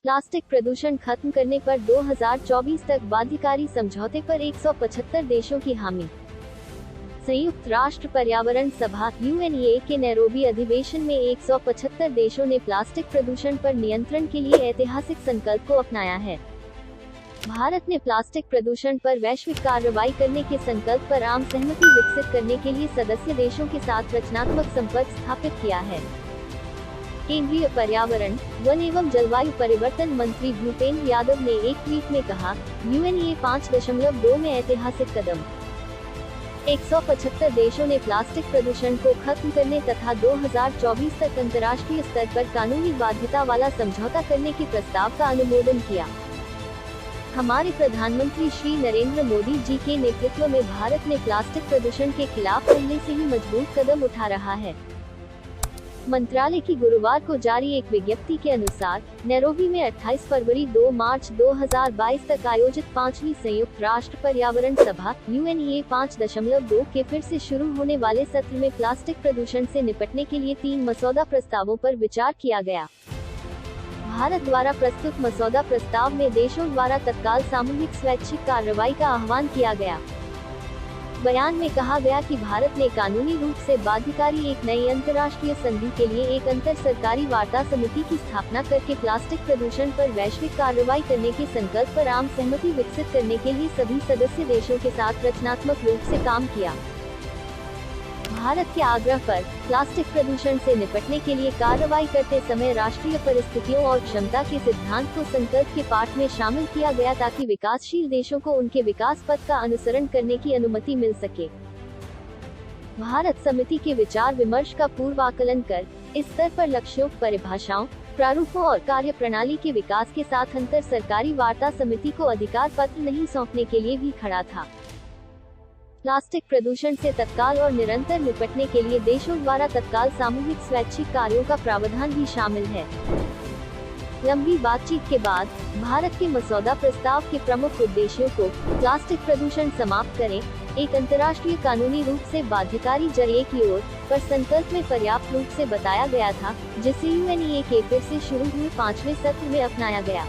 Plastic प्रदूषण खत्म करने पर 2024 तक बाध्यकारी समझौते पर 175 देशों की हामी। संयुक्त राष्ट्र पर्यावरण सभा (UNEA) के नैरोबी अधिवेशन में 175 देशों ने प्लास्टिक प्रदूषण पर नियंत्रण के लिए ऐतिहासिक संकल्प को अपनाया है। भारत ने प्लास्टिक प्रदूषण पर वैश्विक कार्रवाई करने के संकल्प पर आम सहमति विकसित करने के लिए सदस्य देशों के साथ रचनात्मक संपर्क स्थापित किया है। केंद्रीय पर्यावरण, वन एवं जलवायु परिवर्तन मंत्री भूपेंद्र यादव ने एक ट्वीट में कहा, UNEA 5.2 में ऐतिहासिक कदम। 175 देशों ने प्लास्टिक प्रदूषण को खत्म करने तथा 2024 तक अंतर्राष्ट्रीय स्तर पर कानूनी बाध्यता वाला समझौता करने के प्रस्ताव का अनुमोदन किया। हमारे प्रधानमंत्री श्री नरेंद्र मोदी जी के नेतृत्व में भारत ने प्लास्टिक प्रदूषण के खिलाफ पहले से ही मजबूत कदम उठा रहा है। मंत्रालय की गुरुवार को जारी एक विज्ञप्ति के अनुसार, नैरोबी में 28 फरवरी 2 मार्च 2022 तक आयोजित 5वीं संयुक्त राष्ट्र पर्यावरण सभा (UNEA 5.2) के फिर से शुरू होने वाले सत्र में प्लास्टिक प्रदूषण से निपटने के लिए 3 मसौदा प्रस्तावों पर विचार किया गया। भारत द्वारा प्रस्तुत मसौदा प्रस्ताव में देशों द्वारा तत्काल सामूहिक स्वैच्छिक कार्रवाई का आह्वान किया गया। बयान में कहा गया कि भारत ने कानूनी रूप से बाध्यकारी एक नई अंतर्राष्ट्रीय संधि के लिए एक अंतर सरकारी वार्ता समिति की स्थापना करके प्लास्टिक प्रदूषण पर वैश्विक कार्रवाई करने के संकल्प पर आम सहमति विकसित करने के लिए सभी सदस्य देशों के साथ रचनात्मक रूप से काम किया। भारत के आग्रह पर प्लास्टिक प्रदूषण से निपटने के लिए कार्रवाई करते समय राष्ट्रीय परिस्थितियों और क्षमता के सिद्धांत को संकल्प के पाठ में शामिल किया गया ताकि विकासशील देशों को उनके विकास पथ का अनुसरण करने की अनुमति मिल सके। भारत समिति के विचार विमर्श का पूर्वाकलन कर इस स्तर पर लक्ष्यों, परिभाषाओं, प्रारूपों और कार्यप्रणाली के विकास के साथ अंतर सरकारी वार्ता समिति को अधिकार पत्र नहीं सौंपने के लिए भी खड़ा था। प्लास्टिक प्रदूषण से तत्काल और निरंतर निपटने के लिए देशों द्वारा तत्काल सामूहिक स्वैच्छिक कार्यों का प्रावधान भी शामिल है। लंबी बातचीत के बाद भारत के मसौदा प्रस्ताव के प्रमुख उद्देश्यों को प्लास्टिक प्रदूषण समाप्त करें, एक अंतर्राष्ट्रीय कानूनी रूप से बाध्यकारी जरिए की ओर पर संकल्प में पर्याप्त रूप से बताया गया था, जिसे UNEA के फिर से शुरू हुए 5वें सत्र में अपनाया गया।